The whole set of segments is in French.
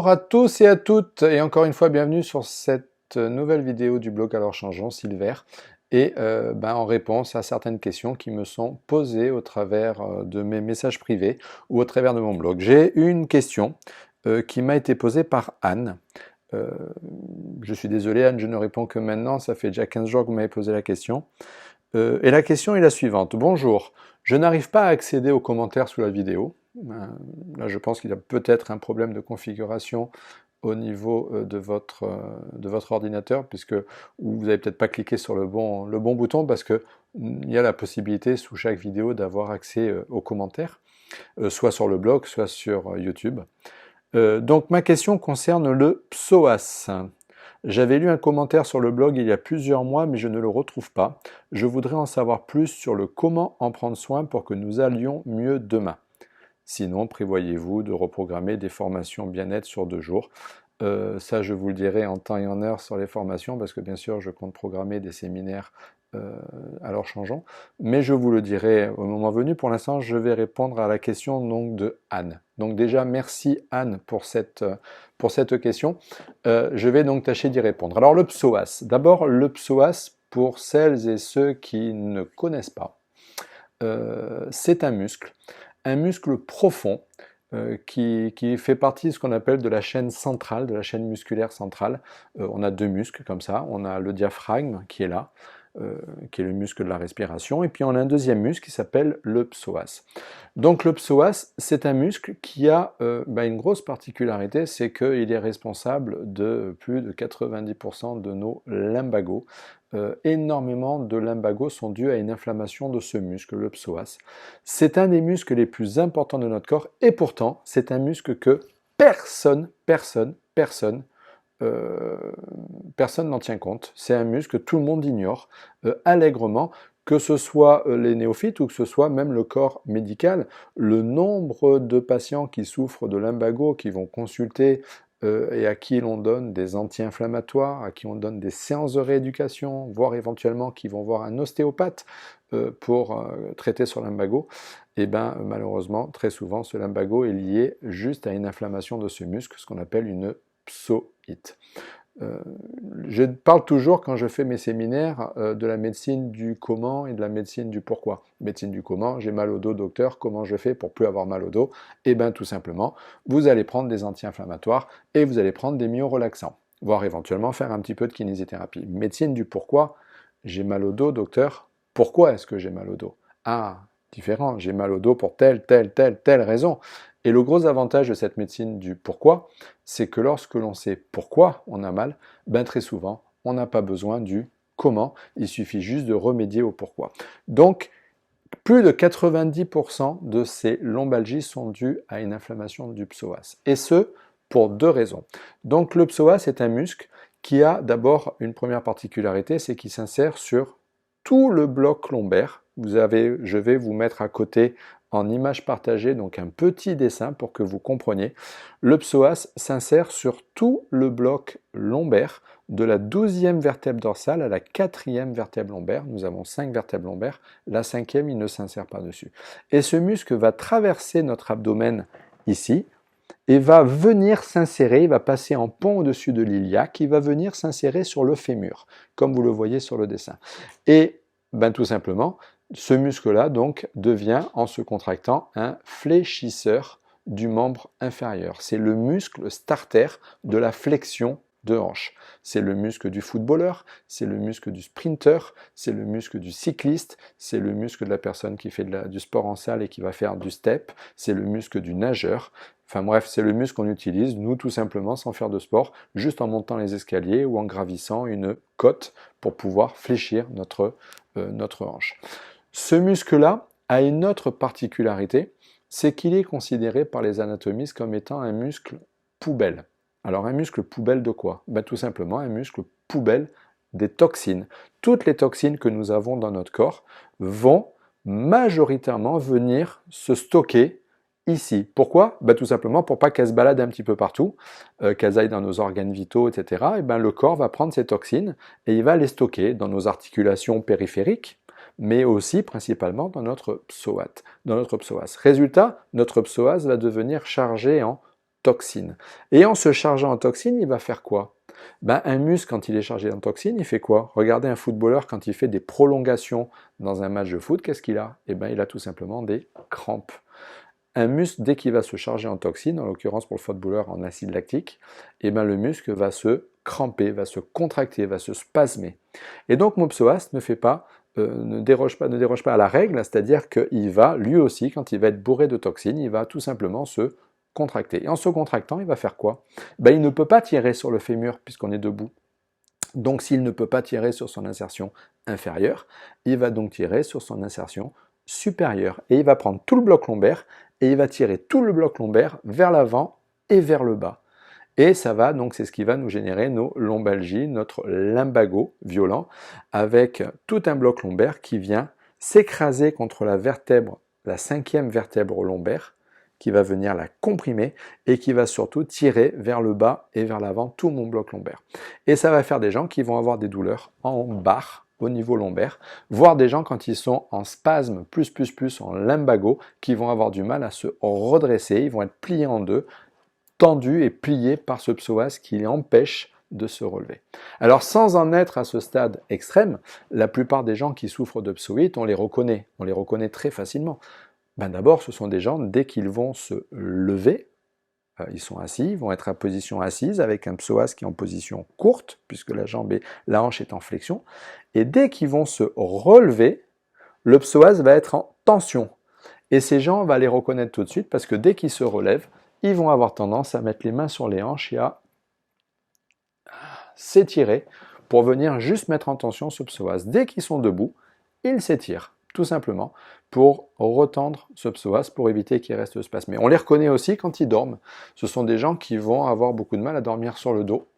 Bonjour à tous et à toutes, et encore une fois bienvenue sur cette nouvelle vidéo du blog Alors Changeons, Silver, et en réponse à certaines questions qui me sont posées au travers de mes messages privés ou au travers de mon blog. J'ai une question qui m'a été posée par Anne. Je suis désolé Anne, je ne réponds que maintenant, ça fait déjà 15 jours que vous m'avez posé la question. Et la question est la suivante. Bonjour, je n'arrive pas à accéder aux commentaires sous la vidéo. Là, je pense qu'il y a peut-être un problème de configuration au niveau de votre ordinateur, puisque vous n'avez peut-être pas cliqué sur le bon bouton, parce qu'il y a la possibilité sous chaque vidéo d'avoir accès aux commentaires, soit sur le blog, soit sur YouTube. Donc ma question concerne le psoas. J'avais lu un commentaire sur le blog il y a plusieurs mois, mais je ne le retrouve pas. Je voudrais en savoir plus sur le comment en prendre soin pour que nous allions mieux demain. Sinon, prévoyez-vous de reprogrammer des formations bien-être sur 2 jours. Ça, je vous le dirai en temps et en heure sur les formations, parce que bien sûr, je compte programmer des séminaires alors changeons. Mais je vous le dirai au moment venu. Pour l'instant, je vais répondre à la question donc, de Anne. Donc déjà, merci Anne pour cette question. Je vais donc tâcher d'y répondre. Alors le psoas. D'abord, le psoas, pour celles et ceux qui ne connaissent pas, c'est un muscle profond qui fait partie de ce qu'on appelle de la chaîne centrale, de la chaîne musculaire centrale. On a 2 muscles comme ça. On a le diaphragme qui est là, qui est le muscle de la respiration, et puis on a un deuxième muscle qui s'appelle le psoas. Donc le psoas, c'est un muscle qui a une grosse particularité, c'est qu'il est responsable de plus de 90% de nos lumbagos. Énormément de lumbagos sont dus à une inflammation de ce muscle, le psoas. C'est un des muscles les plus importants de notre corps, et pourtant, c'est un muscle que personne n'en tient compte. C'est un muscle que tout le monde ignore allègrement, que ce soit les néophytes ou que ce soit même le corps médical. Le nombre de patients qui souffrent de lumbago, qui vont consulter et à qui l'on donne des anti-inflammatoires, à qui on donne des séances de rééducation, voire éventuellement qui vont voir un ostéopathe pour traiter sur lumbago, et malheureusement, très souvent, ce lumbago est lié juste à une inflammation de ce muscle, ce qu'on appelle une psoïte. Je parle toujours, quand je fais mes séminaires, de la médecine du comment et de la médecine du pourquoi. Médecine du comment, j'ai mal au dos, docteur, comment je fais pour plus avoir mal au dos? Eh bien, tout simplement, vous allez prendre des anti-inflammatoires et vous allez prendre des myorelaxants, voire éventuellement faire un petit peu de kinésithérapie. Médecine du pourquoi, j'ai mal au dos, docteur, pourquoi est-ce que j'ai mal au dos? Ah, différent, j'ai mal au dos pour telle raison. Et le gros avantage de cette médecine du pourquoi, c'est que lorsque l'on sait pourquoi on a mal, très souvent, on n'a pas besoin du comment, il suffit juste de remédier au pourquoi. Donc, plus de 90% de ces lombalgies sont dues à une inflammation du psoas. Et ce, pour 2 raisons. Donc, le psoas est un muscle qui a d'abord une première particularité, c'est qu'il s'insère sur tout le bloc lombaire. Je vais vous mettre à côté en image partagée, donc un petit dessin pour que vous compreniez. Le psoas s'insère sur tout le bloc lombaire, de la 12e vertèbre dorsale à la 4e vertèbre lombaire. Nous avons 5 vertèbres lombaires, la 5e, il ne s'insère pas dessus. Et ce muscle va traverser notre abdomen ici, et va venir s'insérer, il va passer en pont au-dessus de l'iliaque, il va venir s'insérer sur le fémur, comme vous le voyez sur le dessin. Et tout simplement, ce muscle-là donc devient, en se contractant, un fléchisseur du membre inférieur. C'est le muscle starter de la flexion de hanche. C'est le muscle du footballeur, c'est le muscle du sprinter, c'est le muscle du cycliste, c'est le muscle de la personne qui fait du sport en salle et qui va faire du step, c'est le muscle du nageur. Enfin bref, c'est le muscle qu'on utilise, nous, tout simplement, sans faire de sport, juste en montant les escaliers ou en gravissant une côte pour pouvoir fléchir notre hanche. Ce muscle-là a une autre particularité, c'est qu'il est considéré par les anatomistes comme étant un muscle poubelle. Alors un muscle poubelle de quoi? Tout simplement un muscle poubelle des toxines. Toutes les toxines que nous avons dans notre corps vont majoritairement venir se stocker ici. Pourquoi? Tout simplement pour pas qu'elles se baladent un petit peu partout, qu'elles aillent dans nos organes vitaux, etc. Le corps va prendre ces toxines et il va les stocker dans nos articulations périphériques, mais aussi principalement dans notre psoas. Résultat, notre psoas va devenir chargé en toxines. Et en se chargeant en toxines, il va faire quoi? Ben, un muscle, quand il est chargé en toxines, il fait quoi? Regardez un footballeur quand il fait des prolongations dans un match de foot, qu'est-ce qu'il a? Eh ben, il a tout simplement des crampes. Un muscle, dès qu'il va se charger en toxines, en l'occurrence pour le footballeur en acide lactique, eh ben, le muscle va se cramper, va se contracter, va se spasmer. Et donc mon psoas ne déroge pas à la règle, c'est-à-dire qu'il va, lui aussi, quand il va être bourré de toxines, il va tout simplement se contracter. Et en se contractant, il va faire quoi? Ben, il ne peut pas tirer sur le fémur puisqu'on est debout. Donc s'il ne peut pas tirer sur son insertion inférieure, il va donc tirer sur son insertion supérieure. Et il va prendre tout le bloc lombaire et il va tirer tout le bloc lombaire vers l'avant et vers le bas. Et ça va, donc c'est ce qui va nous générer nos lombalgies, notre lumbago violent, avec tout un bloc lombaire qui vient s'écraser contre la vertèbre, la 5e vertèbre lombaire, qui va venir la comprimer et qui va surtout tirer vers le bas et vers l'avant tout mon bloc lombaire. Et ça va faire des gens qui vont avoir des douleurs en barre au niveau lombaire, voire des gens quand ils sont en spasme plus en lumbago, qui vont avoir du mal à se redresser, ils vont être pliés en deux, tendus et pliés par ce psoas qui les empêche de se relever. Alors sans en être à ce stade extrême, la plupart des gens qui souffrent de psoïte, on les reconnaît très facilement. Ben d'abord, ce sont des gens, dès qu'ils vont se lever, ils sont assis, ils vont être en position assise avec un psoas qui est en position courte, puisque la hanche est en flexion, et dès qu'ils vont se relever, le psoas va être en tension. Et ces gens, on va les reconnaître tout de suite, parce que dès qu'ils se relèvent, ils vont avoir tendance à mettre les mains sur les hanches et à s'étirer pour venir juste mettre en tension ce psoas. Dès qu'ils sont debout, ils s'étirent, tout simplement, pour retendre ce psoas, pour éviter qu'il reste spasmé. On les reconnaît aussi quand ils dorment. Ce sont des gens qui vont avoir beaucoup de mal à dormir sur le dos,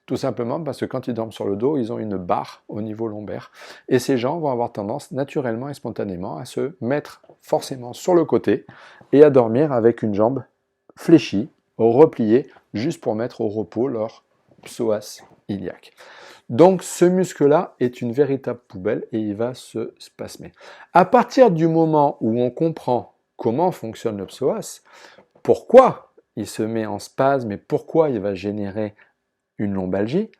tout simplement parce que quand ils dorment sur le dos, ils ont une barre au niveau lombaire. Et ces gens vont avoir tendance, naturellement et spontanément, à se mettre forcément sur le côté et à dormir avec une jambe fléchie, repliée, juste pour mettre au repos leur psoas iliaque. Donc ce muscle-là est une véritable poubelle et il va se spasmer. À partir du moment où on comprend comment fonctionne le psoas, pourquoi il se met en spasme et pourquoi il va générer une lombalgie,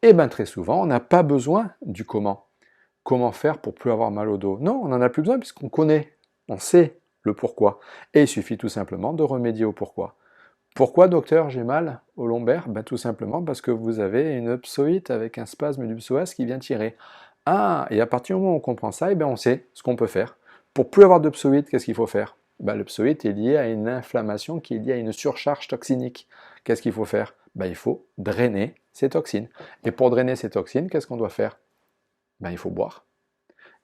et bien très souvent on n'a pas besoin du comment. Comment faire pour plus avoir mal au dos? Non, on n'en a plus besoin puisqu'on connaît, on sait le pourquoi. Et il suffit tout simplement de remédier au pourquoi. Pourquoi, docteur, j'ai mal au lombaire? Ben, tout simplement parce que vous avez une psoïte avec un spasme du psoas qui vient tirer. Ah, et à partir du moment où on comprend ça, on sait ce qu'on peut faire. Pour plus avoir de psoïte, qu'est-ce qu'il faut faire? Ben, le psoïte est lié à une inflammation qui est liée à une surcharge toxinique. Qu'est-ce qu'il faut faire? Ben, il faut drainer ces toxines. Et pour drainer ces toxines, qu'est-ce qu'on doit faire? Ben, il faut boire.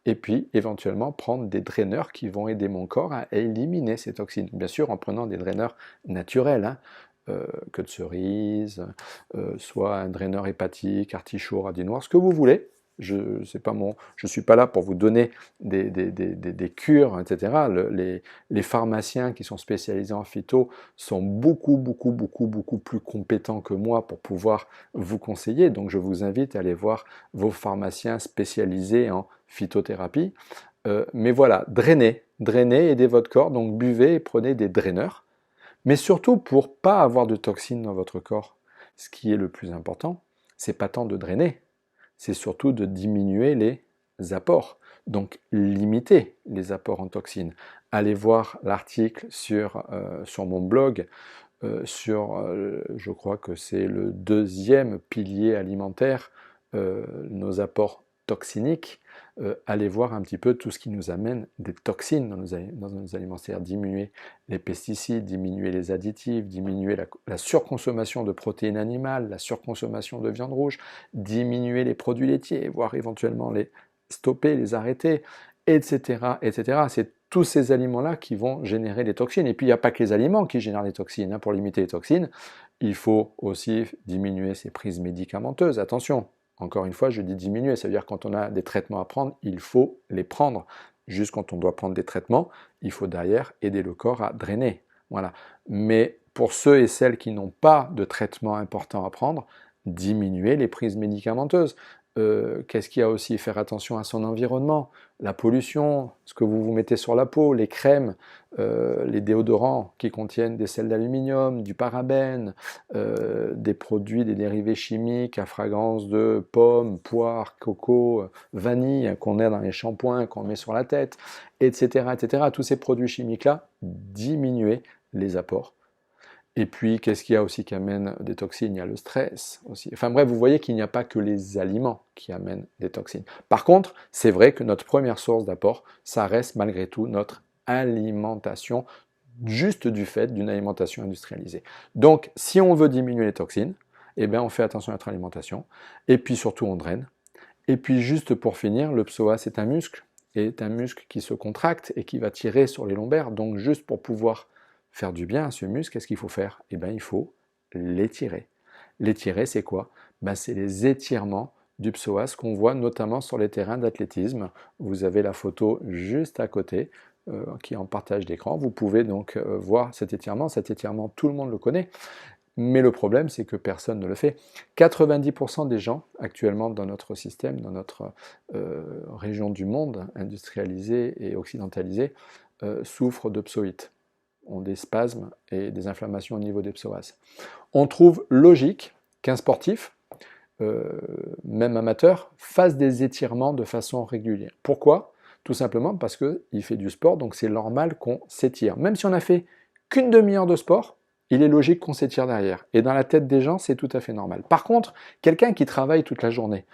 Et puis éventuellement prendre des draineurs qui vont aider mon corps à éliminer ces toxines. Bien sûr en prenant des draineurs naturels, hein, queue de cerise, soit un draineur hépatique, artichaut, radis noir, ce que vous voulez. Je ne suis pas là pour vous donner des cures, etc. Les pharmaciens qui sont spécialisés en phyto sont beaucoup plus compétents que moi pour pouvoir vous conseiller. Donc je vous invite à aller voir vos pharmaciens spécialisés en phytothérapie. Mais voilà, drainez, aidez votre corps, donc buvez et prenez des draineurs. Mais surtout pour pas avoir de toxines dans votre corps. Ce qui est le plus important, c'est pas tant de drainer, c'est surtout de diminuer les apports. Donc limiter les apports en toxines. Allez voir l'article sur mon blog je crois que c'est le 2e pilier alimentaire, nos apports toxiniques. Allez voir un petit peu tout ce qui nous amène des toxines dans nos aliments, c'est-à-dire diminuer les pesticides, diminuer les additifs, diminuer la surconsommation de protéines animales, la surconsommation de viande rouge, diminuer les produits laitiers, voire éventuellement les stopper, les arrêter, etc. etc. C'est tous ces aliments-là qui vont générer des toxines. Et puis il n'y a pas que les aliments qui génèrent des toxines, hein. Pour limiter les toxines, il faut aussi diminuer ses prises médicamenteuses. Attention, encore une fois, je dis diminuer, ça veut dire quand on a des traitements à prendre, il faut les prendre. Juste quand on doit prendre des traitements, il faut derrière aider le corps à drainer. Voilà. Mais pour ceux et celles qui n'ont pas de traitement important à prendre, diminuer les prises médicamenteuses. Qu'est-ce qu'il y a aussi? Faire attention à son environnement, la pollution, ce que vous vous mettez sur la peau, les crèmes, les déodorants qui contiennent des sels d'aluminium, du parabène, des produits, des dérivés chimiques à fragrance de pommes, poire, coco, vanille qu'on a dans les shampoings, qu'on met sur la tête, etc., etc. Tous ces produits chimiques-là, diminuer les apports. Et puis, qu'est-ce qu'il y a aussi qui amène des toxines? Il y a le stress aussi. Enfin bref, vous voyez qu'il n'y a pas que les aliments qui amènent des toxines. Par contre, c'est vrai que notre première source d'apport, ça reste malgré tout notre alimentation, juste du fait d'une alimentation industrialisée. Donc, si on veut diminuer les toxines, eh bien, on fait attention à notre alimentation. Et puis surtout, on draine. Et puis juste pour finir, le psoas est un muscle. Et est un muscle qui se contracte et qui va tirer sur les lombaires. Donc juste pour pouvoir faire du bien à ce muscle, qu'est-ce qu'il faut faire? Eh bien, il faut l'étirer. L'étirer, c'est quoi? Ben, c'est les étirements du psoas qu'on voit notamment sur les terrains d'athlétisme. Vous avez la photo juste à côté qui est en partage d'écran. Vous pouvez donc voir cet étirement. Cet étirement, tout le monde le connaît. Mais le problème, c'est que personne ne le fait. 90% des gens actuellement dans notre système, dans notre région du monde industrialisée et occidentalisée, souffrent de psoïtes, ont des spasmes et des inflammations au niveau des psoas. On trouve logique qu'un sportif, même amateur, fasse des étirements de façon régulière. Pourquoi? Tout simplement parce qu'il fait du sport, donc c'est normal qu'on s'étire. Même si on n'a fait qu'une demi-heure de sport, il est logique qu'on s'étire derrière. Et dans la tête des gens, c'est tout à fait normal. Par contre, quelqu'un qui travaille toute la journée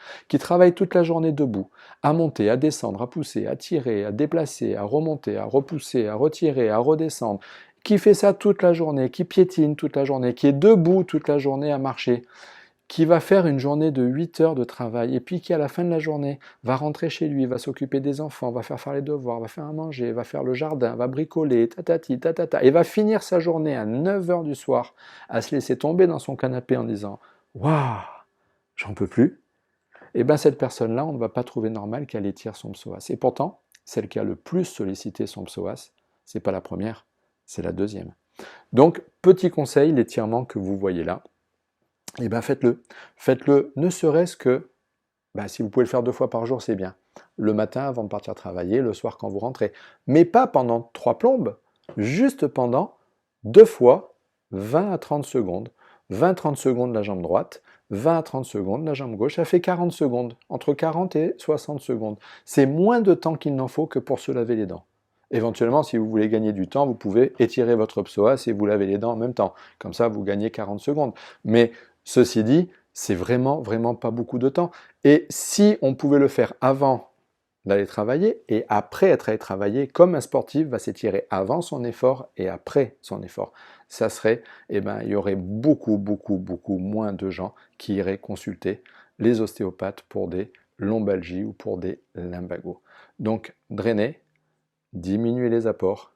debout, à monter, à descendre, à pousser, à tirer, à déplacer, à remonter, à repousser, à retirer, à redescendre, qui fait ça toute la journée, qui piétine toute la journée, qui est debout toute la journée à marcher, qui va faire une journée de 8 heures de travail et puis qui à la fin de la journée va rentrer chez lui, va s'occuper des enfants, va faire les devoirs, va faire à manger, va faire le jardin, va bricoler, tatati, tatata, et va finir sa journée à 9 heures du soir à se laisser tomber dans son canapé en disant « Waouh, j'en peux plus », et bien cette personne-là, on ne va pas trouver normal qu'elle étire son psoas. Et pourtant, celle qui a le plus sollicité son psoas, c'est pas la première, c'est la deuxième. Donc, petit conseil, l'étirement que vous voyez là, eh bien faites-le. Faites-le ne serait-ce que, si vous pouvez le faire 2 fois par jour, c'est bien. Le matin avant de partir travailler, le soir quand vous rentrez. Mais pas pendant 3 plombes, juste pendant 2 fois 20 à 30 secondes. 20-30 secondes la jambe droite, 20 à 30 secondes la jambe gauche, ça fait 40 secondes, entre 40 et 60 secondes. C'est moins de temps qu'il n'en faut que pour se laver les dents. Éventuellement, si vous voulez gagner du temps, vous pouvez étirer votre psoas et vous laver les dents en même temps. Comme ça, vous gagnez 40 secondes. Mais ceci dit, c'est vraiment, vraiment pas beaucoup de temps. Et si on pouvait le faire avant d'aller travailler et après être allé travailler, comme un sportif va s'étirer avant son effort et après son effort, ça serait, il y aurait beaucoup, beaucoup, beaucoup moins de gens qui iraient consulter les ostéopathes pour des lombalgies ou pour des lumbagos. Donc, drainer, diminuer les apports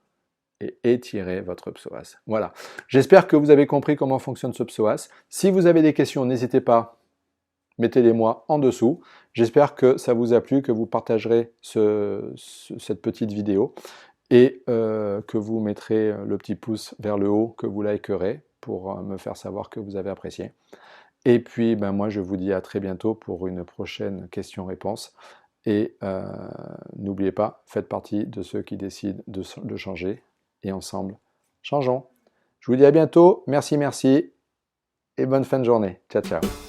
et étirer votre psoas. Voilà. J'espère que vous avez compris comment fonctionne ce psoas. Si vous avez des questions, n'hésitez pas, mettez-les moi en dessous. J'espère que ça vous a plu, que vous partagerez cette petite vidéo et que vous mettrez le petit pouce vers le haut, que vous likerez pour me faire savoir que vous avez apprécié. Et puis, moi, je vous dis à très bientôt pour une prochaine question-réponse. Et n'oubliez pas, faites partie de ceux qui décident de changer. Et ensemble, changeons. Je vous dis à bientôt. Merci, merci. Et bonne fin de journée. Ciao, ciao.